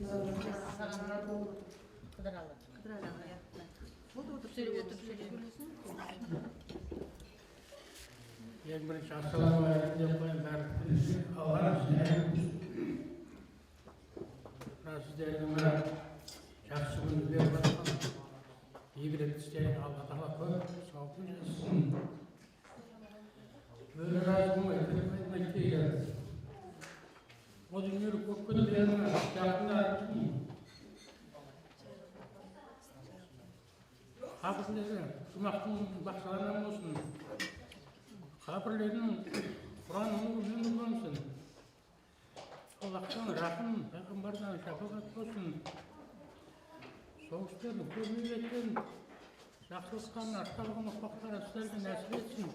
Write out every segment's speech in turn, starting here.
Ең бірінші ассалаумағалейкум деп қоямын бәрі алған сіздерге жақсы күн беріп жатқан игілік істерін алла тағала көп сауап берсін. Böyle razı etmek değil. O dünyayı korkutun diyenler, yakınlar. Kabirleri, Cuma'nın başlarından olsun. Kabirlerin Kur'an'ın nurundan olsun. Allah'tan rahim, Peygamberden şefaat olsun. Soğuşların, kömürlerin, жақсылықтан арталған ұрпақтар сіздерге нәсіп етсін.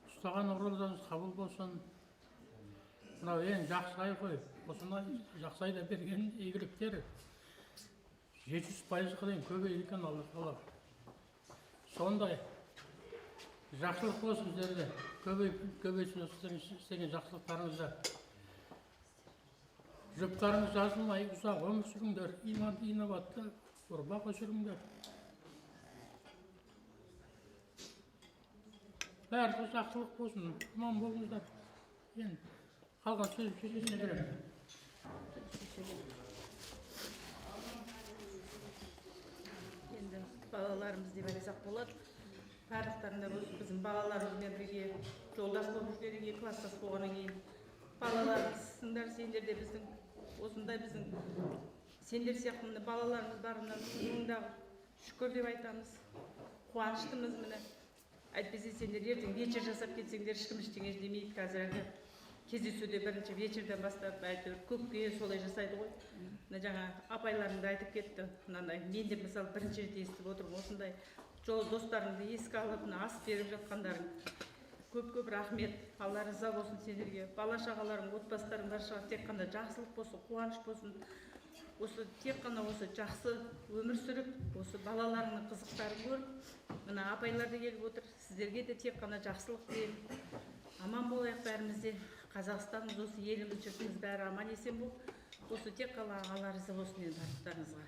Ұстаған оразаңыз қабыл болсын. Мынау ең жақсы ай ғой. Осындай жақсы айда берген игіліктер 700%-ға дейін көбейді екен Алла Тағала. Сондай жақсылық болсын сіздерде, көбейсін сіздердің істеген жақсылықтарыңызда. Жүректеріңіз жазылмай, ұзақ өмір сүріңдер, иманды, инабатты ұрпақ өсіріңдер. Бәрі жақсылық болсын, иман болыңыздар. Енді қалған сөз шешесіне беремін. Енді балаларымыз деп айтсақ болады. Тарихтарында біздің балаларымызбен бірге жолдас болып жүргеннен класстас болғаннан кейін балаларымызсыңдар, сендер де біздің осындай біздің сендер сияқты балаларымыз барына мыңдағы шүкір деп айтамыз. Қуаныштымыз міне. Әйтпесе сендер ертең вечер жасап кетсеңдер ешкім ештеңе демейді. Қазіргі кездесуде бірінші вечерден бастап әйтеуір көпке солай жасайды ғой. Мына жаңа апайларың да айтып кетті. Мынандай мен де мысалы бірінші рет естіп отырмын осындай жол достарыңды еске алып, ас беріп жатқандарың көп рахмет. Алла риза болсын сендерге. Бала шағаларың, отбасыларың баршаға тек қана жақсылық болсын, қуаныш болсын. Осы тек қана осы жақсы өмір сүріп, осы балаларыңның қызықтарын көріп, мына апайлар да келіп отыр. Сіздерге де тек қана жақсылық тілеймін. Аман болайық бәріміз де. Қазақстанымыз, осы еліміз, жұртымыз бәрі аман есен болып, осы тек қана Алла риза болсын енді барлықтарыңызға.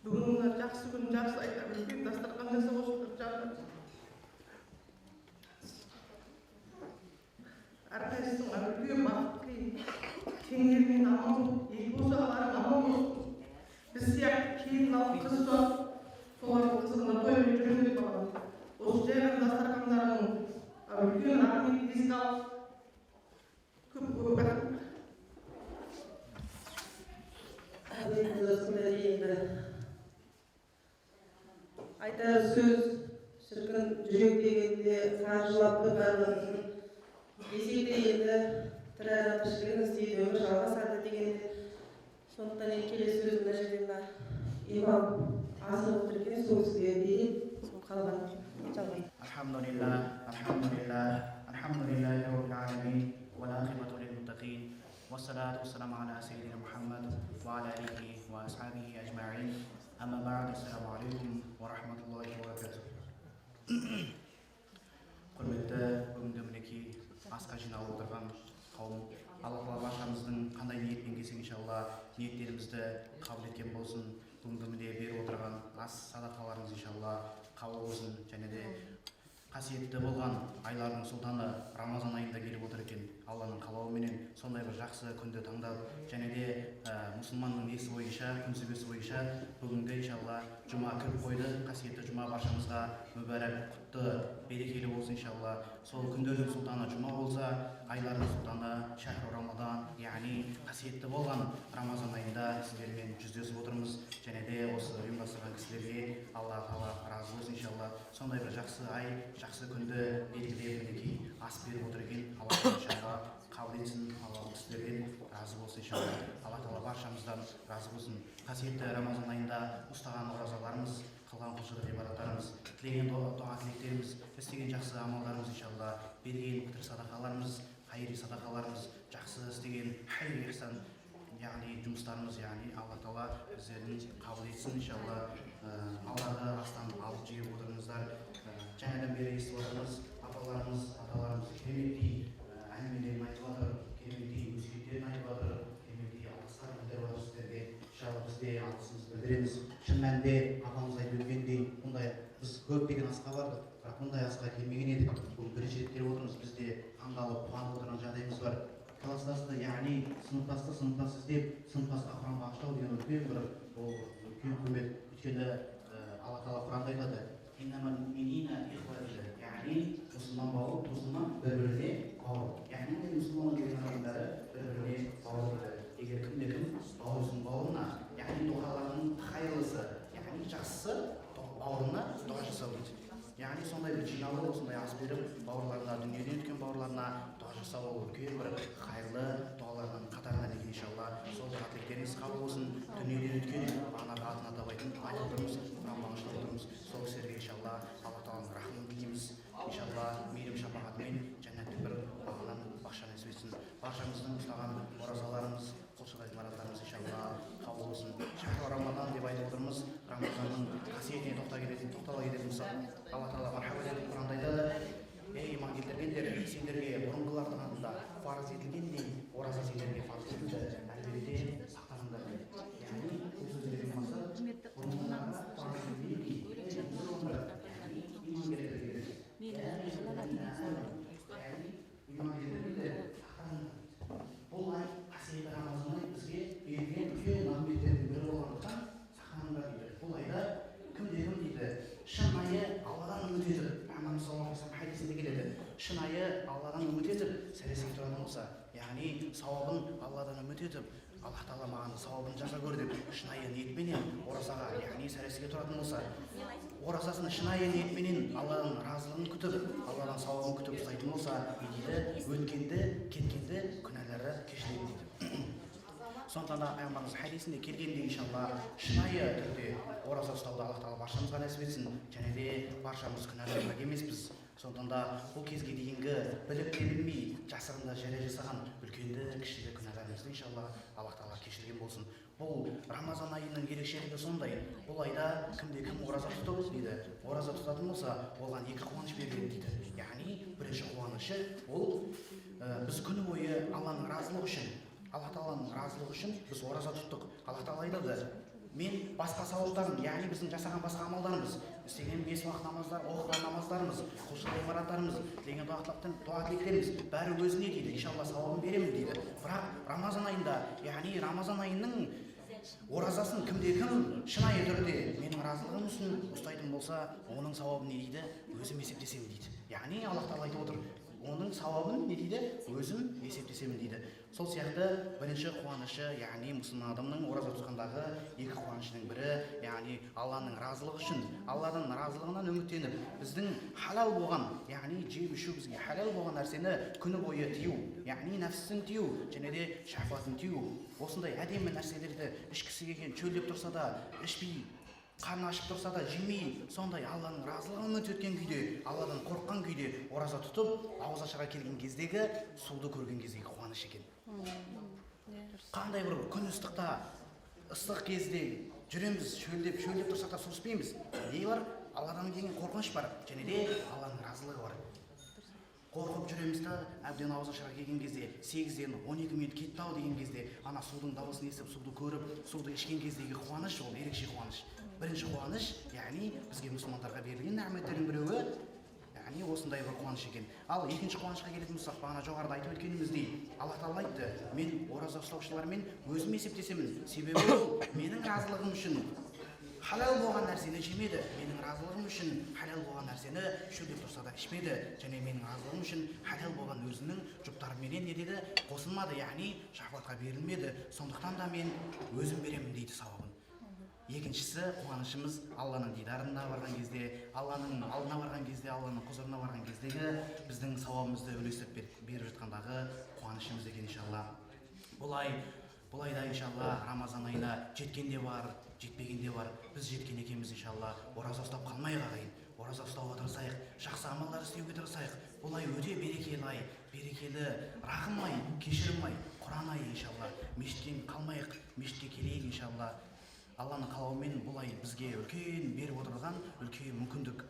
Бүгін жақсы күн, жақсы айтамын. Үлкен дастархан жасап отырып жатыр. Әрқайсысына үлкен бақытты, теңдермен аман болып, екі босағаларың аман болсын. Біз сияқты келін алып қыз туып, солардың қызығына тоймен жүрмек болады. Осы жайған дастархандарының үлкен рахмет еске алып, көп рахмет. Айтар сөз шіркін жүрек дегенде қаржылапты барлығын десек те енді тірі адам тіршілігін істейді, өмір жалғасады дегенде. Сондықтан келесі сөз мына жерде мына имам асығып отыр екен, сол кісіге дейін сол қалған жалғайды. Alhamdulillah rabbil alamin wal aqibatu lil muttaqin wassalatu wassalamu ala sayyidina Muhammad wa ala alihi wa ashabihi ajma'in. Amma ba'd, assalamu alaikum wa rahmatullahi wa barakatuh. Құрметті бүгінгі мінекей асқа жиналып отырған қауым, Алла Тағала баршамыздың қандай ниетпен келсек иншалла ниеттерімізді қабыл еткен болсын. Бүгінгі міне беріп отырған ас садақаларымыз иншалла қабыл болсын. Және де қасиетті болған айлардың сұлтаны Рамазан айында келіп отыр екен. Алланың қалауыменен сондай бір жақсы күнді таңдап, және де мұсылманның несі бойынша, күнтізбесі бойынша бүгінгі иншалла жұма кіріп қойды. Қасиетті жұма баршамызға мүбәрәк, құтты, берекелі болсын иншалла. Сол күндердің сұлтаны жұма болса, айлардың сұлтаны шахру Рамадан, яғни қасиетті болған Рамазан айында сіздермен жүздесіп отырмыз. Және де осы ұйымдастырған кісілерге Алла Тағала разы болсын иншалла. Сондай бір жақсы ай, жақсы күнді белгілеп мінекей ас беріп отыр екен. Алла иншалла қабыл етсін, Алла кісілерден разы болсын иншалла. Алла Тағала баршамыздан разы болсын. Қасиетті Рамазан айында ұстаған оразаларымыз, қылған құлшылық ғибадаттарымыз тілеген дұға тілектеріміз, істеген жақсы амалдарымыз иншалла, берген пітір садақаларымыз, хайри садақаларымыз, жақсы істеген хайри ихсан яғни жұмыстарымыз, яғни алла тағала біздердің қабыл етсін иншалла. Аллаға астан алып жеп отырыңыздар. Жаңадан бері естіп отырмыз, апаларымыз, аталарымыз кереметтей әңгімелерін айтып жатыр, кереметтей өсиеттерін айтып жатыр, кереметтей алғыстар білдіріп жатыр сіздерге. Иншалла біз де алғысымызды білдіреміз. Шын мәнінде апамыз айтып өткендей, мұндай біз көптеген асқа бардық, бірақ мұндай асқа келмеген едік. Бұл бірінші рет келіп отырмыз, бізде таңғалып қуанып отырған жағдайымыз бар. Класстасты, яғни сыныптас іздеп, сыныптасқа Құран бағыштау деген үлкен бір үлкен көмек. Өйткені Алла тағала Құранда айтады, иннамал муъминина ихва дейді. Яғни мұсылман бауыр, мұсылман бір-біріне бауыр. Яғни мұсылман деген адамдары бір-біріне бауыр дейді. Егер кім бауырсың бауырына, яғни дұғалардың хайырлысы, яғни жақсысы бауырына дұға жасау дейді. Яғни сондай бір жиналу, сондай ас беріп, бауырларына, дүниеден өткен бауырларына дұға жасау ол үлкен бір қайырлы дұғалардың қатарынан екен иншалла. Сол дұға тілектеріңіз қабыл болсын. Дүниеден өткен бағанағы атын атап айтып отырмыз, Құран бағыштап отырмыз. Сол кісілерге иншалла Алла тағаланың рахметін тілейміз. Иншалла мейірім шапағатымен жәннаттың бір бағынан бақша нәсіп етсін. Баршамыздың ұстаған оразаларымыз, құлшылық ғибадаттарымыз иншалла қабыл болсын. Шахр Рамадан деп айтып отырмыз. Рамазанның қасиетіне тоқтала кететін болсақ, Алла тағала мархабат етіп Құранда айтады: ей иман келтіргендер, сендерге бұрынғылардың алдында парыз етілгендей ораза сендерге парыз етілді, әлбетте сақтаныңдар дейді. Яғни бұл сөздерден мақсат бұрынғыларға парыз етілгендей иман келтіргендер, иман келтіргендер сақтаныңдар. Бұл ай қасиетті Рамазан ай бізге берілген үлкен нығметтердің бірі болғандықтан сақтаныңдар дейді. Бұл айда кім дейді, шынайы Алладан үміт етіп, Пайғамбар саллаллаху алейхи вассалам хадисінде келеді, шынайы Алладан үміт етіп сәресіге тұратын болса, яғни сауабын Алладан үміт етіп, Аллах тағала маған сауабын жаса көр деп шынайы ниетпенен оразаға, яғни сәресіге тұратын болса, оразасын шынайы ниетпенен Алладан разылығын күтіп, Алладан сауабын күтіп ұстайтын болса, дейді, өткенді, кеткенді күнәлары кешіреді дейді. Сондықтан да Пайғамбарымыз хадисінде келгенде иншалла шынайы түрде ораза ұстауды Аллах тағала баршамызға нәсіп етсін, және де баршамыз күнәларға емеспіз. Сондықтан да бұл кезге дейінгі біліп те білмей жасырында жария жасаған үлкенді кішілі күнәларымызды иншалла Аллах тағала кешірген болсын. Бұл Рамазан айының ерекшелігі сондай. Бұл айда кім ораза тұтып дейді, ораза тұтатын болса, оған екі қуаныш беріледі дейді. Яғни бірінші қуанышы ол біз күні бойы Алланың разылығы үшін, Алла тағаланың разылығы үшін біз ораза тұттық. Алла тағала айтады: мен басқа сауаптарым, яғни біздің жасаған басқа амалдарымыз, істеген 5 уақыт намаздар, оқыған намаздарымыз, құлшылық ғибадаттарымыз, тілеген дұға тілектеріміз бәрі өзіне дейді, иншалла сауабын беремін дейді. Бірақ Рамазан айында, яғни Рамазан айының оразасын кім шынайы түрде менің разылығым үшін ұстайтын болса, оның сауабын не дейді? Өзім есептесемін дейді. Яғни Аллах тағала айтып отыр, оның сауабын не дейді? Өзім есептесемін дейді. Сол сияқты бірінші қуанышы, яғни мұсылман адамның ораза тұтқандағы екі қуанышының бірі, яғни Алланың разылығы үшін, Алладың разылығынан үміттеніп, біздің халал болған, яғни жеп ішу бізге халал болған нәрсені күні бойы тыю, яғни нәпсісін тыю, және де шахватын тыю. Осындай әдемі нәрселерді ішкісі келген, чөлдеп тұрса да ішпей, қарны ашып тұрса да жемей, сондай Алланың разылығын үміт еткен күйде, Алладан қорыққан күйде ораза тұтып, ауыз ашарға келген кездегі суды көрген кездегі қуаныш екен. Қандай бір күн ыстықта, ыстық кезде жүреміз, шөлдеп тұрсақ та су ішпейміз. Не бар? Алладан келген қорқыныш бар, және де Алланың разылығы бар. Қорқып жүреміз да, әбден ауыз ашарға келген кезде 8-ден 12 минут кетті-ау деген кезде, ана судың дауысын естіп, суды көріп, суды ішкен кездегі қуаныш ол ерекше қуаныш. Бірінші қуаныш, яғни бізге мұсылмандарға берілген нәғметтердің біреуі, яғни осындай бір қуаныш екен. Ал екінші қуанышқа келетін болсақ, бағана жоғарыда айтып өткеніміздей, Алла тағала айтты: мен ораза ұстаушылармен өзім есептесемін, себебі ол менің разылығым үшін халал болған нәрсені жемеді, менің разылығым үшін халал болған нәрсені шөлдеп тұрса да ішпеді, және менің разылығым үшін халал болған өзінің жұптарыменен не деді? Қосылмады, яғни шахватқа берілмеді. Сондықтан да мен өзім беремін дейді сауабын. Екіншісі қуанышымыз Алланың дидарына барған кезде, Алланың алдына барған кезде, Алланың құзырына барған кездегі біздің сауабымызды үлестіріп беріп жатқандағы қуанышымыз екен иншалла. Бұл айда иншалла Рамазан айына жеткен де бар, жетпеген де бар. Біз жеткен екенбіз иншалла. Ораза ұстап қалмайық ағайын. ораза ұстауға тырысайық, жақсы амалдар істеуге тырысайық. Бұл ай өте берекелі ай, берекелі, рахым ай, кешірім ай, Құран айы иншалла. Мешіттен қалмайық, мешітке келейік иншалла. Алланың қалауымен бұл ай бізге үлкен беріп отырған үлкен мүмкіндік.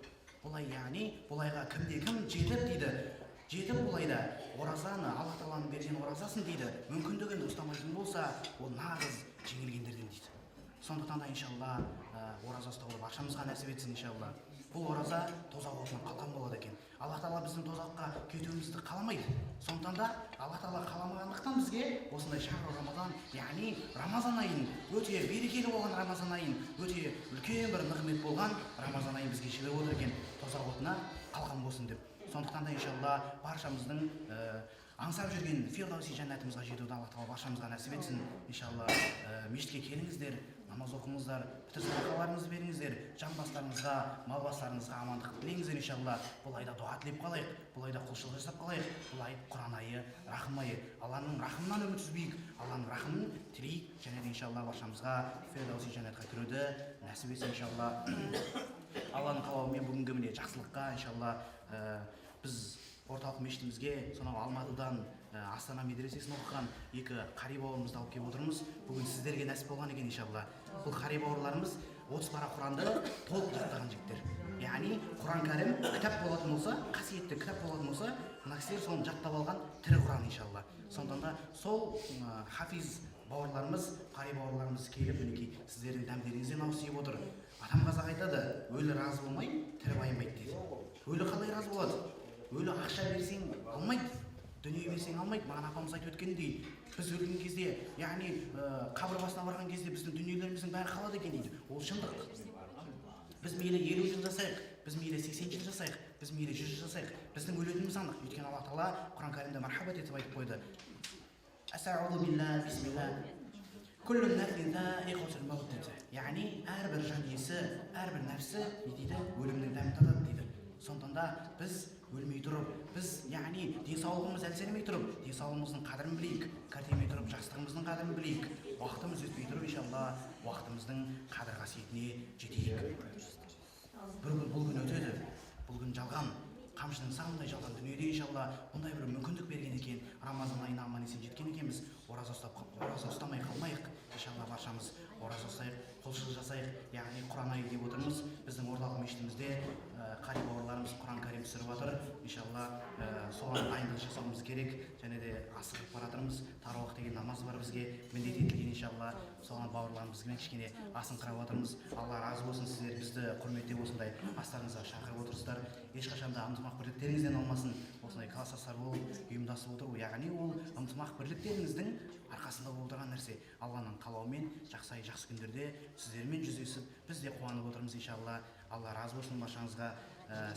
Бұл ай, яғни бұл айға кімде-кім жетіп дейді. Жетіп бұл айда оразаны, Алла Тағаланың берген оразасын дейді, мүмкіндігін ұстамайтын болса, ол нағыз жеңілгендерден дейді. Сондықтан да иншалла ораза ұстауды баршамызға нәсіп етсін иншалла. Бұл ораза тозақ отынан қалқан болады екен. Алла Тағала біздің тозаққа кетуімізді қаламайды. Сондықтан да Алла Тағала қаламағандықтан бізге осындай шахр Рамазан, яғни Рамазан айын, өте берекелі болған Рамазан айын, өте үлкен бір нығмет болған Рамазан айын бізге жіберіп отыр екен, тозақ отына қалқан болсын деп. Сондықтан да иншалла баршамыздың аңсап жүрген фирдауси жәннатымызға жетуді Алла Тағала баршамызға нәсіп етсін. Иншалла мешітке келіңіздер, намаз оқыңыздар, пітір садақаларыңызды беріңіздер, жан-бастарыңызға, мал-бастарыңызға амандық тілеңіздер иншалла. Бұл айда дуа тілеп қалайық, бұл айда құлшылық жасап қалайық. Бұл ай Құран айы, рахым айы. Алланың рахымынан үміт үзбейік, Алланың рахымын тілейік, және де иншалла баршамызға фирдауси жәннатқа кіруді нәсіп етсін иншалла. Алланың қалауымен бүгінгі міне жақсылыққа иншалла біз орталық мешітімізге сонау Алматыдан Астана медресесін оқыған екі қари бауырымызды алып келіп отырмыз. Бүгін сіздерге нәсіп болған екен иншалла. Бұл қари бауырларымыз 30 пара Құранды толық жаттаған жігіттер. Яғни Құран кәрім кітап болатын болса, қасиетті кітап болатын болса, мына кісілер соны жаттап алған тірі Құран иншалла. Сондықтан да сол хафиз бауырларымыз, қари бауырларымыз келіп мінекей сіздердің дәмдеріңізден ауысып отыр. Атам қазақ айтады, өлі разы болмай, тірі байымайды дейді. Өлі қалай разы болады? Өлі ақша берсең алмайды, дүние берсең алмайды. Маған апамыз айтып өткендей, біз өлген кезде, яғни қабір басына барған кезде біздің дүниелеріміздің бәрі қалады екен дейді. Ол шындық. Біз мейлі 50 жыл жасайық, біз мейлі 80 жыл жасайық, біз мейлі 100 жыл жасайық. Біздің өлетініміз анық. Өйткені Алла Тағала Құран кәрімде мархабат етіп айтып қойды. Астағфирулла билла, бисмилла. Күллі нәфсин заиқатул маут дейді. Яғни әрбір жан иесі, әрбір нәпсі не дейді? Өлімнің дәмін татады дейді. Сондықтан да біз өлмей тұрып, біз яғни денсаулығымыз әлсіремей тұрып, денсаулығымыздың қадірін білейік, кәртеймей тұрып, жастығымыздың қадірін білейік. Уақытымыз өтпей тұрып, иншалла, уақытымыздың қадір қасиетіне жетейік. Бұл күн өтеді, бұл күн жалған, қамшының сағындай жалған дүниеде иншалла бұндай бір мүмкіндік берген екен. Рамазан айына аман есен жеткен екенбіз. Ораза ұстамай қалмайық. Иншалла баршамыз ораза ұстайық, құлшылық жасайық. Яғни Құран айы деп отырмыз. Біздің орталық мешітімізде қари бауырларымыз Құран кәрім түсіріп жатыр. Иншалла соған дайындық жасауымыз керек. Және де асығып баратырмыз. Тарауих деген намаз бар бізге міндет етілген иншалла. Соған бауырларымызбен кішкене асыңқырап жатырмыз. Алла разы болсын, сіздер бізді құрметтеп осындай астарыңызға шақырып отырсыздар. Ешқашан да ынтымақ бірліктеріңізден алмасын. Осындай кластастар болып ұйымдасып отыру, яғни ол ынтымақ бірліктеріңіздің арқасында болып отырған нәрсе. Алланың қалауымен жақсы күндерде сіздермен жүздесіп, біз де қуанып отырмыз иншалла. Алла разы болсын баршаңызға.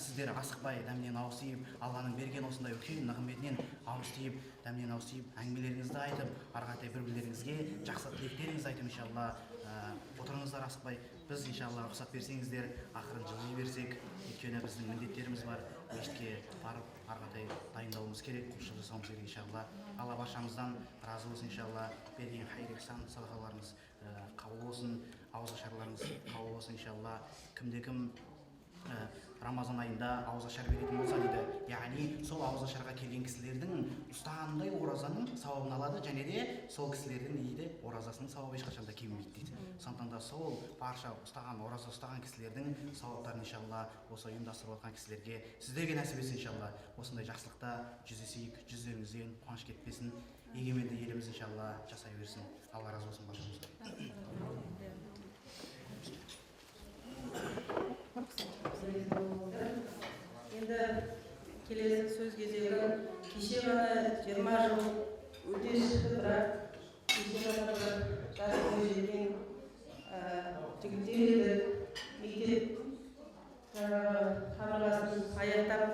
Сіздер асықпай дәмнен ауысып, Алланың берген осындай үлкен нығметінен ауысып, дәмнен ауысып, әңгімелеріңізді айтып, ары қаратай бір-бірлеріңізге жақсы тілектеріңізді айтып иншалла. Отырыңыздар асықпай. Біз иншалла рұқсат берсеңіздер, ақырын жылжи берсек, өйткені біздің міндеттеріміз бар. Мешітке барып, ары қаратай дайындауымыз керек, құлшылық жасауымыз керек иншалла. Алла баршамыздан разы болсын иншалла. Берген хайыр ихсан садақаларыңыз қабыл болсын, ауызашарларыңыз қабыл болсын иншалла. Кімде-кім Рамазан айында ауызашар беретін болса дейді, яғни сол ауызашарға келген кісілердің ұстағандай оразаның сауабын алады, және де сол кісілердің дейді оразасының сауабы ешқашан да кемімейді дейді. Сондықтан да сол барша ораза ұстаған кісілердің сауаптарын иншалла осы ұйымдастырып отқан кісілерге, сіздерге нәсіп етсін иншалла. Осындай жақсылықта жүздесейік, жүздеріңізден қуаныш кетпесін, егеменді еліміз иншалла жасай берсін. Алла разы болсын баршамыздан. Енді келесі сөз кезегі кеше ғана 20 жыл өте шықты, бірақ кеше ғана бір жасқа жеткен жігіттер еді. Мектеп қабырғасын аяқтап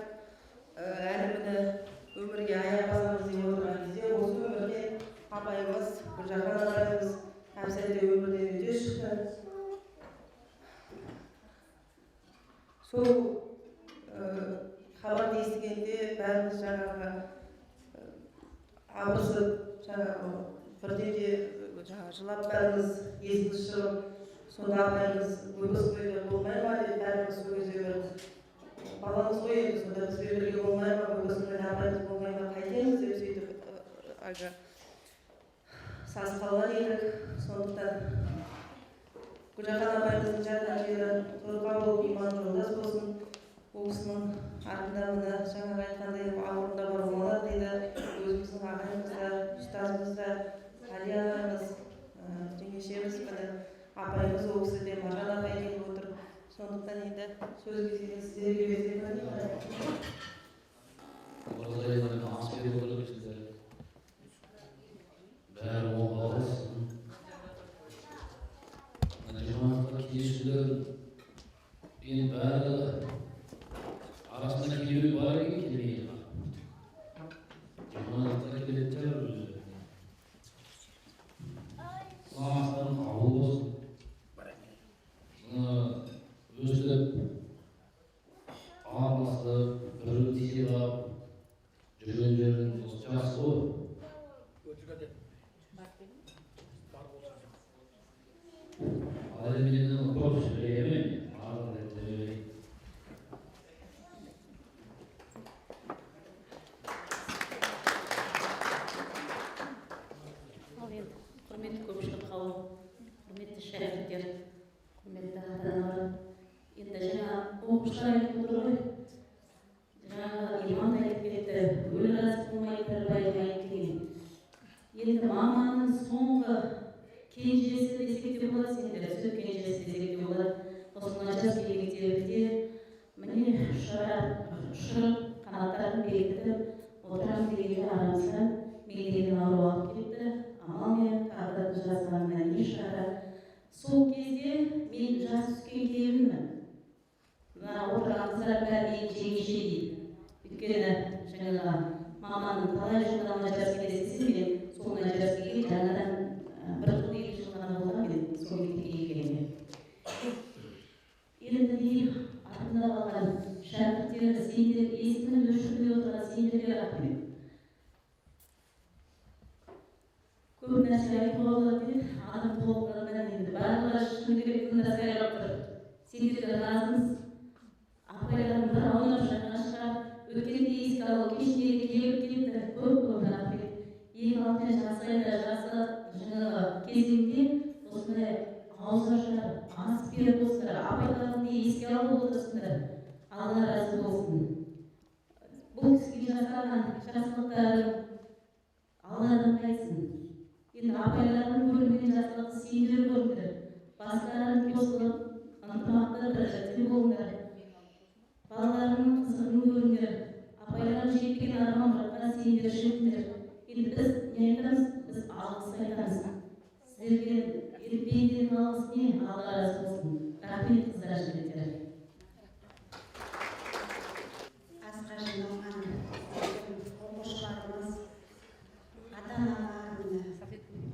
әлі міне өмірге аяқ басамыз деп отырған кезде осы өмірден апайымыз Гүлжахан апайымыз әп-сәтте өмірден өте шықты. Сол хабарды естігенде бәріміз жаңағы абырсып, жаңағы бірден де жылап бәріміз есіміз шығып, сонда апайымыз выпускойда болмай ма деп бәріміз сол кезде бір баламыз ғой енді сонда бізбен бірге болмай ма көбісінің апайымыз болмай ма қайтеміз деп сөйтіп әлгі саз қалған едік. Сондықтан Гүлжахан апайымыздың жатқан жері торқа болып иман жолдас болсын. Ол кісінің артында мына жаңағы айтқандай ауылында бар болар дейді. Өзіміздің ағайымыз да, ұстазымыз да, Әлия ағайымыз, жеңешеміз, міне апайымыз ол кісі де Маржан апай келіп отыр. Сондықтан енді сөз кезегін сіздерге берсем бе деймін. Оразайларына ас беріп отырсыздар. Бәрі оңға алсын. Мына жиналысқа келушілер енді бәрі арасында келу бар екен, келмейді. Жиналысқа келеді шығар өзі. Сағаттан қабыл болсын. Өстіп, араласып, бірін сыйлап жүрген жеріңіз жақсы ғой. Ал енді мен көп сөйлеймін, ағын реттерейін. Ал енді құрметті көпшілік қауым, құрметті шәкірттер, құрметті ата-аналар, енді жаңа оқушылар айтып отыр ғой, жаңағы иман айтып кетті, өлі рас болмай тырбаймай деген. Енді маманың соңғы кенжесі десек те болады, сендер сөз кенжесі десек те болады. Осы Начальский мектебінде міне ұшырып қанаттарын бекітіп отырамын дегенде арамыздан меңдеген ауру алып кетті. Амал мен тағдырдың жазғанынан не шара. Сол кезде мен жас түскен келінмін. Мына отырғанымыздар бәрі мен жеңеше дейді. Өйткені жаңағы маманың талай жылдан Начальскийде істесе, мен сол Начальскийге жаңадан бір жыл екі жыл ғана болған мен сол мектепке келгеніме. Енді дейін артында қалған шәкірттер, сендер есімін өшірмей отырған сендерге рахмет. Көп нәрсе айтуға болады дейді, адам толғаннан енді барлығы шыны керек тыңда сайрап тұр. Сендерге разымыз. Апайларым бір аунап жаңа шығар, өткенде еске алу кешінде келіп кетті. Көп рахмет. Ең алдымен жас айда жасы жаңағы кезеңде осындай ауыз ашар, ас беріп осындар, апайларымды еске алып отырсыңдар. Алла разы болсын. Бұл кісіге жасаған жақсылықтарың Алладан қайтсын. Енді апайлардың көрінген жақсылықты сендер көріңдер. Бастарын қосылып, ынтымақты бірлікте болыңдар. Балаларының қызығын көріңдер. Апайларын жеткен арман мұратқа сендер жетіңдер. Енді біз не айтамыз? Біз алғыс айтамыз. Сіздерге пенденің алғысы не? Алла разы болсын. Рахмет қыздар жігіттер. Асқа жиналған оқушыларымыз, ата-аналарымыз,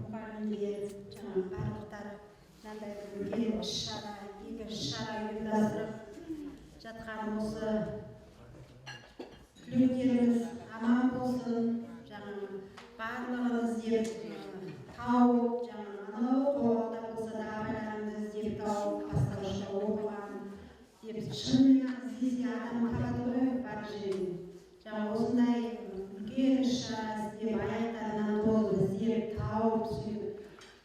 мұғалімдер, жаңағы барлықтары мынандай үлкен іс-шара, игі іс-шара ұйымдастырып жатқан осы түлектеріміз аман болсын, жаңағы барлығын іздеп тауып, жаңағы анау қолда болса да абайларымды іздеп тауып, бастауышта оқыған деп шынымен іздесе адам табады ғой бар жерін. Жаңағы осындай үлкен іс-шара іздеп, аяқтарынан толып іздеп тауып,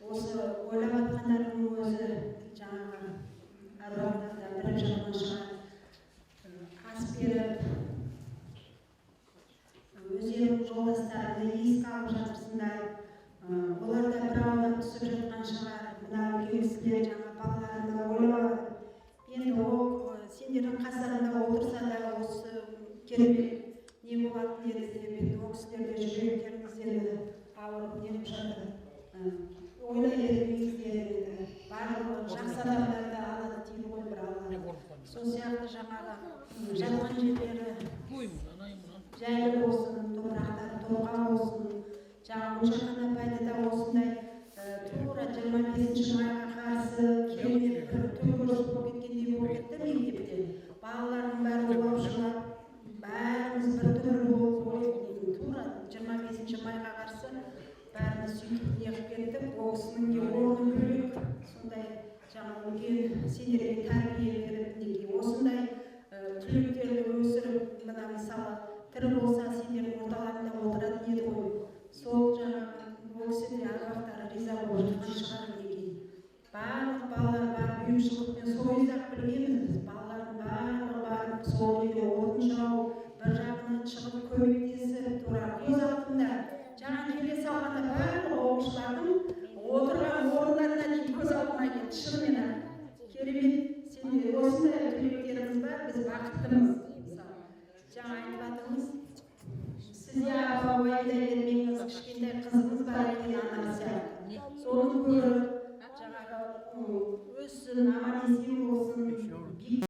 осы ойлап жатқандардың өзі жаңағы әруақтардан бірінші жағынан шығады. Ас беріп, өздерінің жолдастарына еске алып жатырсыңдар. Олар да бір аунап түсіп жатқан шығар. Мына үлкен кісілер жаңа балаларына ойлап алып. Енді ол сендердің қастарында отырса да осы керемет не болатын еді деп, енді ол кісілерде жүректеріңіздегі ауырып нетіп жатыр. Ойлай бермеңіздер, барлығы жақсы адамдарды алады дейді ғой бір Алла. Сол сияқты жаңағы жатқан жерлері жайлы болсын, топырақтары торқа болсын. Жаңағы Гүлжахан апайды да осындай тура 25 майға қарсы керемет бір төңкеріс болып кеткендей болып кетті мектепте. Балалардың бәрі ойлап шығып, бәріміз бір түрлі болып тура 25 майға қарсы бәріміз сөйтіп неғып кеттік. Ол кісінің де орны бөлек, сондай жаңағы үлкен сендерге тәрбие беріп, осындай түлектерді тірі болса сендердің орталарында отыратын еді ғой. Сол жаңағы ол кісі де аруақтары риза болып жатқан шығар мінекей. Барлық балалар барып ұйымшылықпен сойыс-ақ білгенбіз біз. Балалардың барлығы барып сол үйде отын жағып, бір жағынан шығып көмектесіп, тура көз алдында жаңа келе салғанда барлық оқушылардың отырған орындарына дейін көз алдыма келді. Шынымен керемет, сенде осындай түлектеріміз бар, біз бақыттымыз. Жаңа айтып жатырмыз, сізде апа уайымдай бермеңіз, кішкентай қызыңыз бар екен ана сияқты. Соны көріп, жаңағы өссін, аман есен болсын,